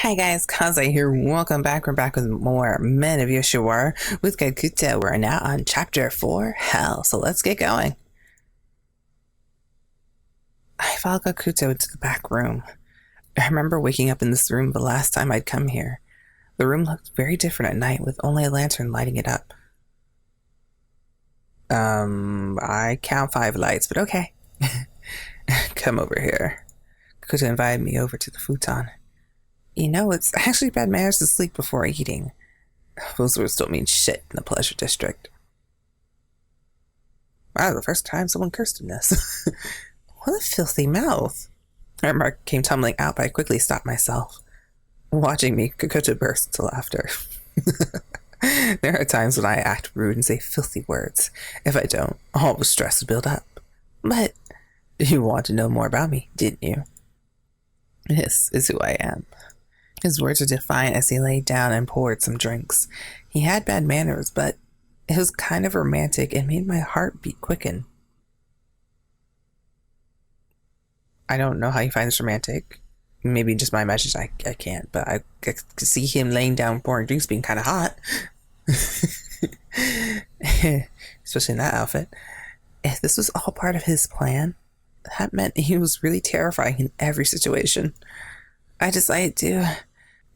Hi guys, Kaze here. Welcome back. We're back with more Men of Yoshiwara with Gakuto. We're now on chapter 4, Hell. So let's get going. I followed Gakuto into the back room. I remember waking up in this room the last time I'd come here. The room looked very different at night with only a lantern lighting it up. I count 5 lights, but okay. Come over here. Gakuto invited me over to the futon. You know, it's actually bad manners to sleep before eating. Those words don't mean shit in the pleasure district. Wow, the first time someone cursed in this. What a filthy mouth. A remark came tumbling out, but I quickly stopped myself. Watching me, Gakuto burst into laughter. There are times when I act rude and say filthy words. If I don't, all the stress will build up. But you want to know more about me, didn't you? This is who I am. His words were defiant as he laid down and poured some drinks. He had bad manners, but it was kind of romantic and made my heartbeat quicken. I don't know how you find this romantic. Maybe just my imagination, I can't, but I could see him laying down pouring drinks being kind of hot. Especially in that outfit. If this was all part of his plan, that meant he was really terrifying in every situation. I decided to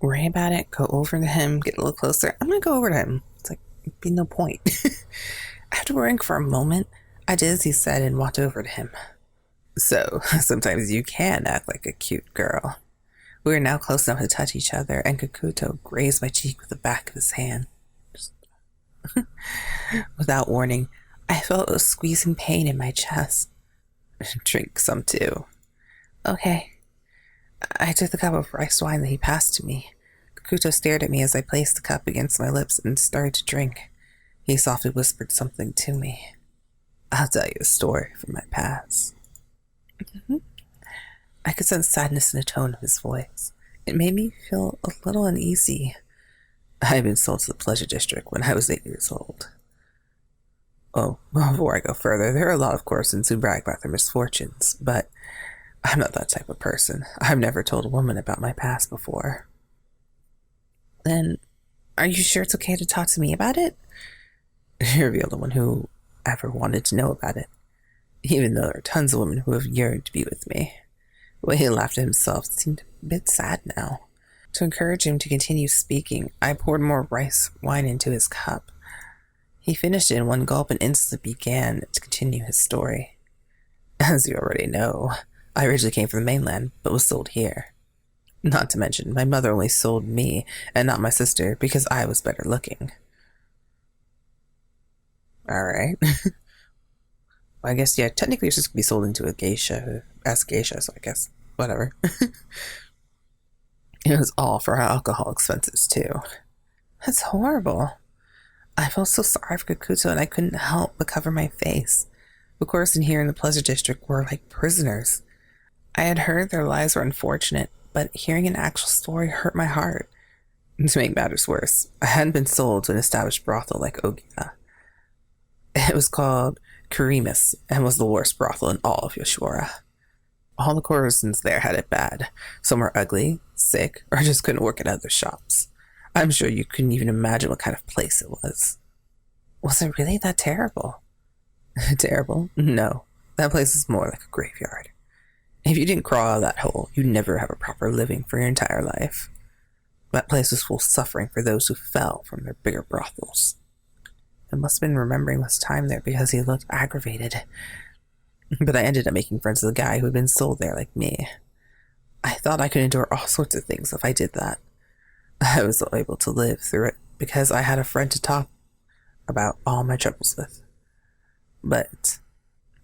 worry about it, go over to him, get a little closer. I'm gonna go over to him. It's like, it'd be no point. After worrying for a moment, I did as he said and walked over to him. So, sometimes you can act like a cute girl. We were now close enough to touch each other, and Gakuto grazed my cheek with the back of his hand. Without warning, I felt a squeezing pain in my chest. Drink some too. Okay. I took the cup of rice wine that he passed to me. Gakuto stared at me as I placed the cup against my lips and started to drink. He softly whispered something to me. I'll tell you a story from my past. I could sense sadness in the tone of his voice. It made me feel a little uneasy. I had been sold to the pleasure district when I was 8 years old. Oh, before I go further, there are a lot of courtesans who brag about their misfortunes, but I'm not that type of person. I've never told a woman about my past before. Then, are you sure it's okay to talk to me about it? You're the only one who ever wanted to know about it, even though there are tons of women who have yearned to be with me. The way he laughed at himself seemed a bit sad now. To encourage him to continue speaking, I poured more rice wine into his cup. He finished it in one gulp and instantly began to continue his story. As you already know, I originally came from the mainland, but was sold here. Not to mention, my mother only sold me, and not my sister, because I was better looking. Alright. I guess, yeah, technically it's just going to be sold into a geisha, as geisha, so I guess, whatever. It was all for our alcohol expenses, too. That's horrible. I felt so sorry for Gakuto, and I couldn't help but cover my face. The courtesan here in the pleasure district were like prisoners. I had heard their lives were unfortunate, but hearing an actual story hurt my heart. To make matters worse, I hadn't been sold to an established brothel like Ohgiya. It was called Kurimus and was the worst brothel in all of Yoshiwara. All the courtesans there had it bad. Some were ugly, sick, or just couldn't work at other shops. I'm sure you couldn't even imagine what kind of place it was. Was it really that terrible? Terrible? No. That place is more like a graveyard. If you didn't crawl out of that hole, you'd never have a proper living for your entire life. That place was full of suffering for those who fell from their bigger brothels. I must have been remembering this time there because he looked aggravated. But I ended up making friends with a guy who had been sold there like me. I thought I could endure all sorts of things if I did that. I was able to live through it because I had a friend to talk about all my troubles with. But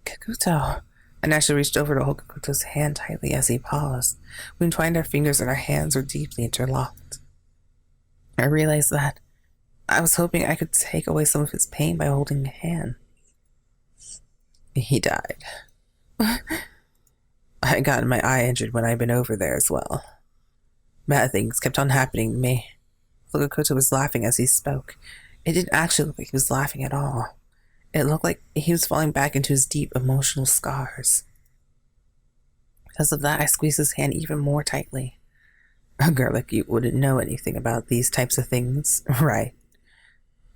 Gakuto... I naturally reached over to hold Gakuto's hand tightly as he paused. We entwined our fingers and our hands were deeply interlocked. I realized that I was hoping I could take away some of his pain by holding a hand. He died. I got my eye injured when I'd been over there as well. Bad things kept on happening to me. Gakuto was laughing as he spoke. It didn't actually look like he was laughing at all. It looked like he was falling back into his deep emotional scars. Because of that, I squeezed his hand even more tightly. A girl like you wouldn't know anything about these types of things, right?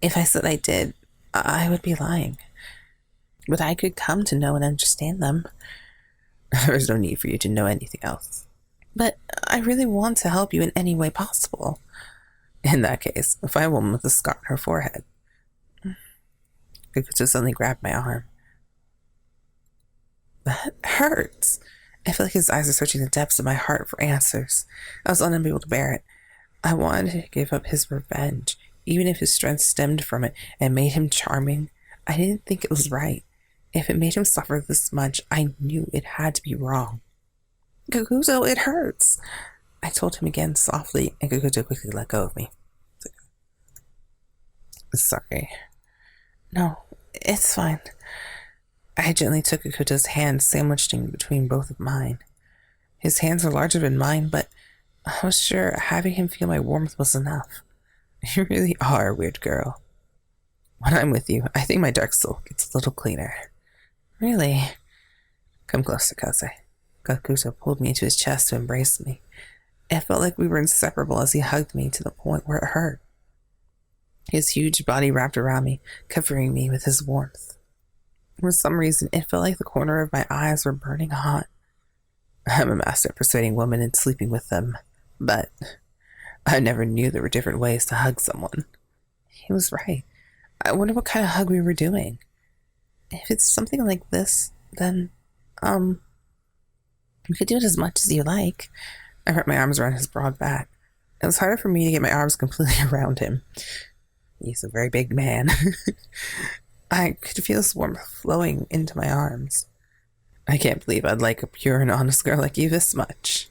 If I said I did, I would be lying. But I could come to know and understand them. There's no need for you to know anything else. But I really want to help you in any way possible. In that case, find a woman with a scar on her forehead. Gakuto suddenly grabbed my arm. That hurts. I feel like his eyes are searching the depths of my heart for answers. I was unable to bear it. I wanted to give up his revenge, even if his strength stemmed from it and made him charming. I didn't think it was right. If it made him suffer this much, I knew it had to be wrong. Gakuto, it hurts. I told him again softly, and Gakuto quickly let go of me. Sorry. No, it's fine. I gently took Gakuto's hand, sandwiched in between both of mine. His hands were larger than mine, but I was sure having him feel my warmth was enough. You really are a weird girl. When I'm with you, I think my dark soul gets a little cleaner. Really? Come closer, Kaze. Gakuto pulled me into his chest to embrace me. It felt like we were inseparable as he hugged me to the point where it hurt. His huge body wrapped around me, covering me with his warmth. For some reason, it felt like the corner of my eyes were burning hot. I'm a master at persuading women and sleeping with them, but I never knew there were different ways to hug someone. He was right. I wonder what kind of hug we were doing. If it's something like this, then, you could do it as much as you like. I wrapped my arms around his broad back. It was harder for me to get my arms completely around him. He's a very big man. I could feel his warmth flowing into my arms. I can't believe I'd like a pure and honest girl like you this much.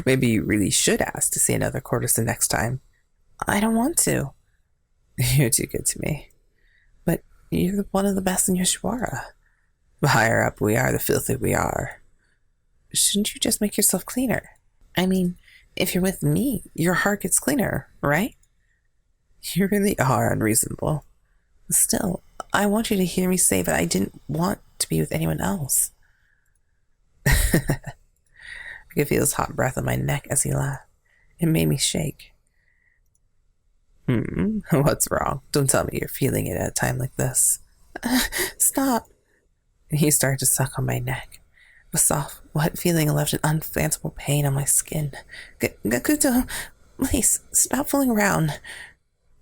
Maybe you really should ask to see another courtesan next time. I don't want to. You're too good to me. But you're one of the best in Yoshiwara. The higher up we are, the filthier we are. Shouldn't you just make yourself cleaner? I mean, if you're with me, your heart gets cleaner, right? You really are unreasonable. Still, I want you to hear me say that I didn't want to be with anyone else. I could feel his hot breath on my neck as he laughed. It made me shake. What's wrong? Don't tell me you're feeling it at a time like this. Stop. He started to suck on my neck. The soft, wet feeling left an unfathomable pain on my skin. Gakuto, please, stop fooling around.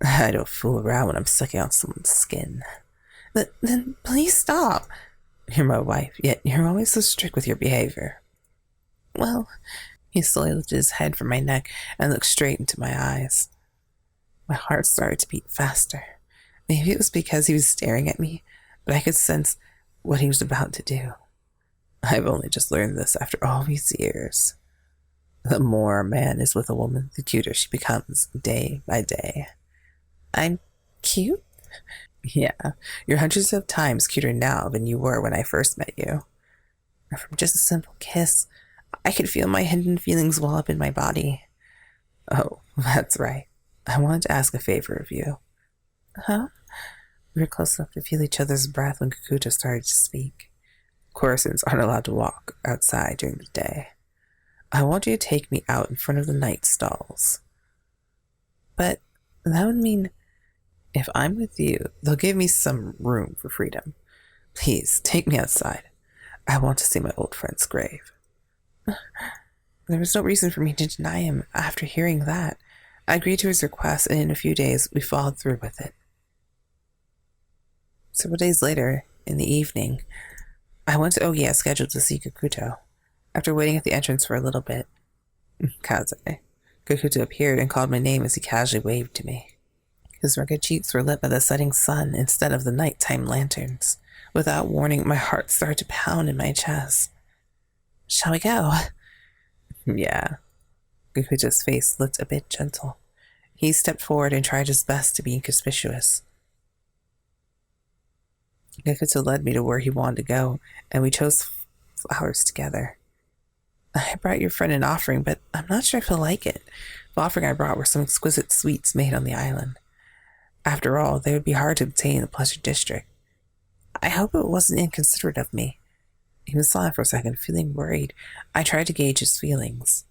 I don't fool around when I'm sucking on someone's skin. Then please stop. You're my wife, yet you're always so strict with your behavior. Well, he slowly lifted his head from my neck and looked straight into my eyes. My heart started to beat faster. Maybe it was because he was staring at me, but I could sense what he was about to do. I've only just learned this after all these years. The more a man is with a woman, the cuter she becomes day by day. I'm cute? Yeah, you're hundreds of times cuter now than you were when I first met you. From just a simple kiss, I could feel my hidden feelings well up in my body. Oh, that's right. I wanted to ask a favor of you. Huh? We were close enough to feel each other's breath when Gakuto started to speak. Courtesans aren't allowed to walk outside during the day. I want you to take me out in front of the night stalls. But that would mean if I'm with you, they'll give me some room for freedom. Please, take me outside. I want to see my old friend's grave. There was no reason for me to deny him after hearing that. I agreed to his request, and in a few days, we followed through with it. Several days later, in the evening, I went to Ohgiya scheduled to see Gakuto. After waiting at the entrance for a little bit, Kaze, Gakuto appeared and called my name as he casually waved to me. His rugged cheeks were lit by the setting sun instead of the nighttime lanterns. Without warning, my heart started to pound in my chest. Shall we go? Yeah. Gakuto's face looked a bit gentle. He stepped forward and tried his best to be inconspicuous. Gakuto led me to where he wanted to go, and we chose flowers together. I brought your friend an offering, but I'm not sure if he'll like it. The offering I brought were some exquisite sweets made on the island. After all, they would be hard to obtain in the Pleasure District. I hope it wasn't inconsiderate of me. He was silent for a second, feeling worried. I tried to gauge his feelings.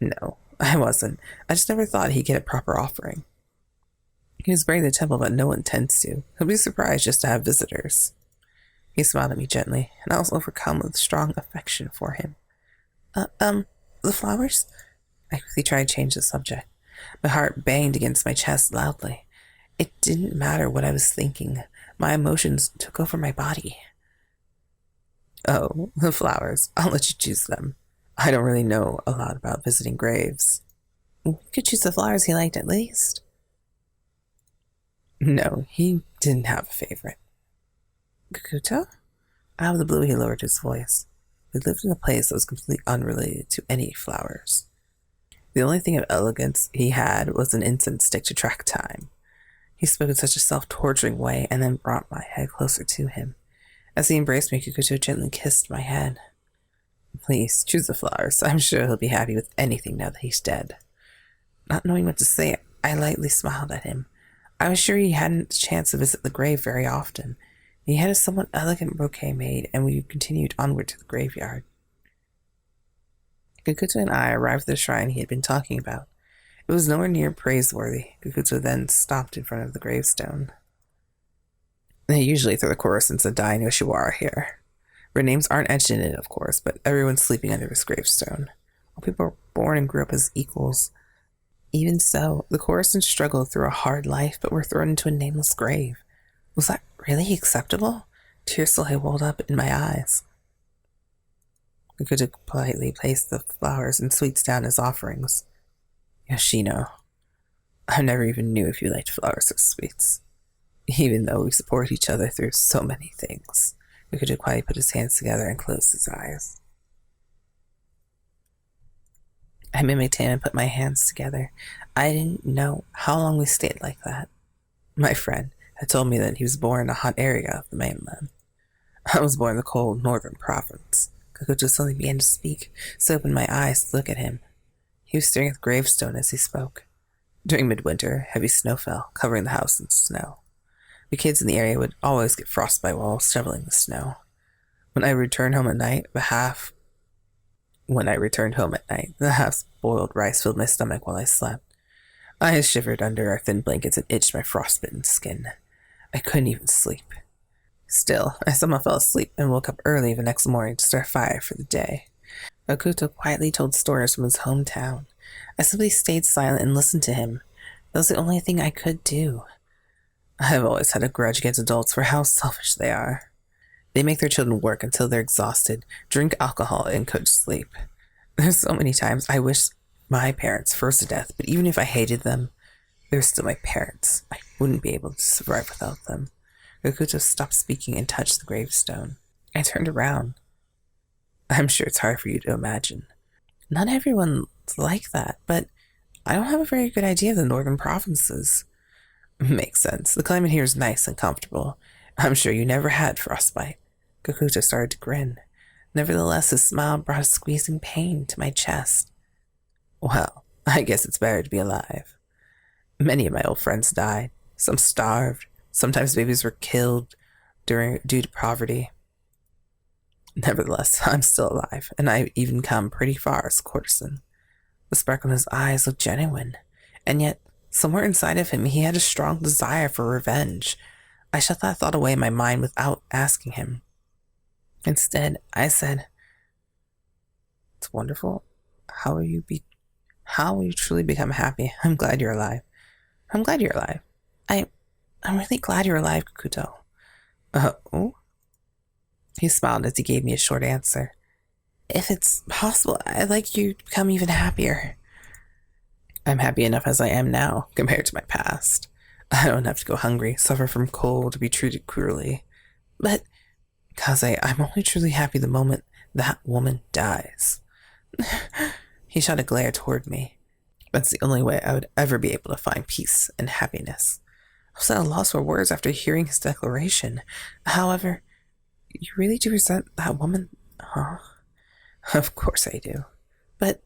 No, I wasn't. I just never thought he'd get a proper offering. He was buried in the temple, but no one tends to. He'll be surprised just to have visitors. He smiled at me gently, and I was overcome with strong affection for him. The flowers? I quickly tried to change the subject. My heart banged against my chest loudly. It didn't matter what I was thinking. My emotions took over my body. Oh, the flowers. I'll let you choose them. I don't really know a lot about visiting graves. We could choose the flowers he liked at least. No, he didn't have a favorite. Gakuto? Out of the blue, he lowered his voice. We lived in a place that was completely unrelated to any flowers. The only thing of elegance he had was an incense stick to track time. He spoke in such a self-torturing way and then brought my head closer to him. As he embraced me, Gakuto gently kissed my head. Please, choose the flowers. I'm sure he'll be happy with anything now that he's dead. Not knowing what to say, I lightly smiled at him. I was sure he hadn't a chance to visit the grave very often. He had a somewhat elegant bouquet made, and we continued onward to the graveyard. Gakuto and I arrived at the shrine he had been talking about. It was nowhere near praiseworthy. Gakuto then stopped in front of the gravestone. They usually throw the courtesans that die in Yoshiwara here. Their names aren't etched in it, of course, but everyone's sleeping under this gravestone. All people are born and grew up as equals. Even so, the courtesans struggled through a hard life, but were thrown into a nameless grave. Was that really acceptable? Tears slowly welled up in my eyes. Gakuto politely placed the flowers and sweets down as offerings. Yoshino, I never even knew if you liked flowers or sweets. Even though we support each other through so many things. Gakuto quietly put his hands together and closed his eyes. I mimicked him and put my hands together. I didn't know how long we stayed like that. My friend had told me that he was born in a hot area of the mainland. I was born in the cold northern province. Gakuto suddenly began to speak, so I opened my eyes to look at him. He was staring at the gravestone as he spoke. During midwinter, heavy snow fell, covering the house in snow. The kids in the area would always get frostbite while shoveling the snow. When I returned home at night, the half-boiled rice filled my stomach while I slept. I shivered under our thin blankets and itched my frostbitten skin. I couldn't even sleep. Still, I somehow fell asleep and woke up early the next morning to start a fire for the day. Gakuto quietly told stories from his hometown. I simply stayed silent and listened to him. That was the only thing I could do. I have always had a grudge against adults for how selfish they are. They make their children work until they're exhausted, drink alcohol, and go to sleep. There's so many times I wish my parents froze to death, but even if I hated them, they're still my parents. I wouldn't be able to survive without them. Gakuto stopped speaking and touched the gravestone. I turned around. I'm sure it's hard for you to imagine. Not everyone's like that, but I don't have a very good idea of the northern provinces. Makes sense. The climate here is nice and comfortable. I'm sure you never had frostbite. Gakuto started to grin. Nevertheless, his smile brought a squeezing pain to my chest. Well, I guess it's better to be alive. Many of my old friends died. Some starved. Sometimes babies were killed due to poverty. Nevertheless, I'm still alive, and I've even come pretty far as a courtesan. The sparkle in his eyes looked genuine, and yet, somewhere inside of him, he had a strong desire for revenge. I shut that thought away in my mind without asking him. Instead, I said, "It's wonderful. How will you truly become happy? I'm glad you're alive. I'm glad you're alive. I'm really glad you're alive, Gakuto." Oh? He smiled as he gave me a short answer. "If it's possible, I'd like you to become even happier." I'm happy enough as I am now, compared to my past. I don't have to go hungry, suffer from cold, or be treated cruelly. But, Kaze, I'm only truly happy the moment that woman dies. He shot a glare toward me. That's the only way I would ever be able to find peace and happiness. I was at a loss for words after hearing his declaration. However, you really do resent that woman, huh? Of course I do. But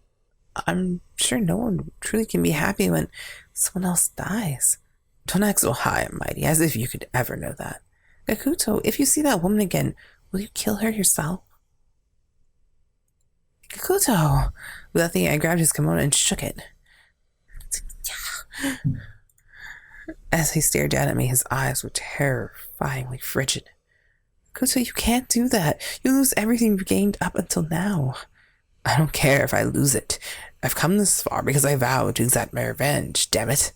I'm sure no one truly can be happy when someone else dies. Don't act so high and mighty, as if you could ever know that. Gakuto, if you see that woman again, will you kill her yourself? Gakuto! Without thinking, I grabbed his kimono and shook it. As he stared down at me, his eyes were terrifyingly frigid. Gakuto, you can't do that. You lose everything you've gained up until now. I don't care if I lose it. I've come this far because I vowed to exact my revenge, damn it.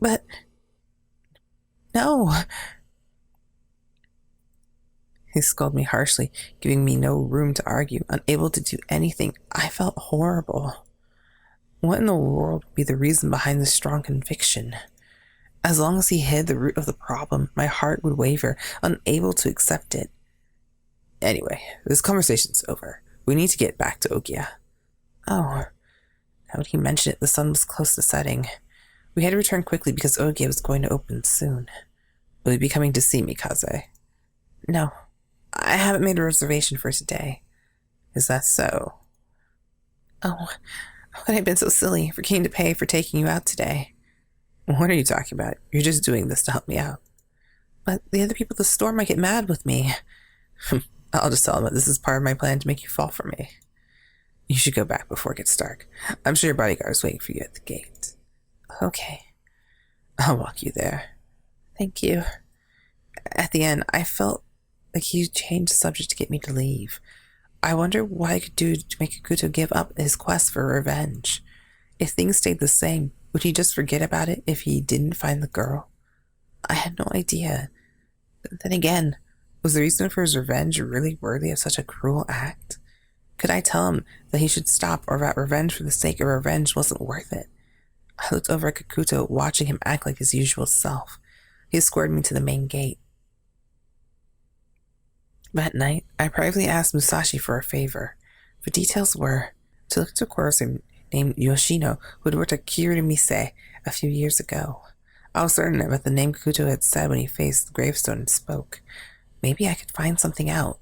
But... no. He scolded me harshly, giving me no room to argue. Unable to do anything, I felt horrible. What in the world would be the reason behind this strong conviction? As long as he hid the root of the problem, my heart would waver, unable to accept it. Anyway, this conversation's over. We need to get back to Ohgiya. Oh, now that he mentioned it, the sun was close to setting. We had to return quickly because Ohgiya was going to open soon. Will you be coming to see me, Kaze? No, I haven't made a reservation for today. Is that so? Oh, how could I have been so silly, forgetting to pay for taking you out today? What are you talking about? You're just doing this to help me out. But the other people at the store might get mad with me. I'll just tell them that this is part of my plan to make you fall for me. You should go back before it gets dark. I'm sure your bodyguard is waiting for you at the gate. Okay. I'll walk you there. Thank you. At the end, I felt like he changed the subject to get me to leave. I wonder what I could do to make Gakuto give up his quest for revenge. If things stayed the same, would he just forget about it if he didn't find the girl? I had no idea. But then again, was the reason for his revenge really worthy of such a cruel act? Could I tell him that he should stop, or that revenge for the sake of revenge wasn't worth it? I looked over at Gakuto, watching him act like his usual self. He escorted me to the main gate. That night, I privately asked Musashi for a favor. The details were to look to a courtesan named Yoshino who had worked at Kirimise a few years ago. I was certain about the name Gakuto had said when he faced the gravestone and spoke. Maybe I could find something out.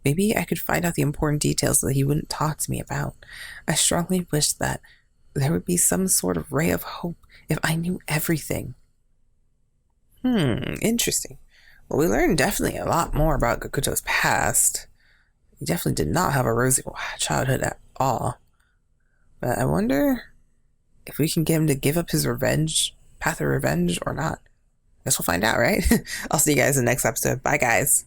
Maybe I could find out the important details that he wouldn't talk to me about. I strongly wished that there would be some sort of ray of hope if I knew everything. Interesting. Well, we learned definitely a lot more about Gakuto's past. He definitely did not have a rosy childhood at all. But I wonder if we can get him to give up his path of revenge or not. Guess we'll find out, right? I'll see you guys in the next episode. Bye, guys.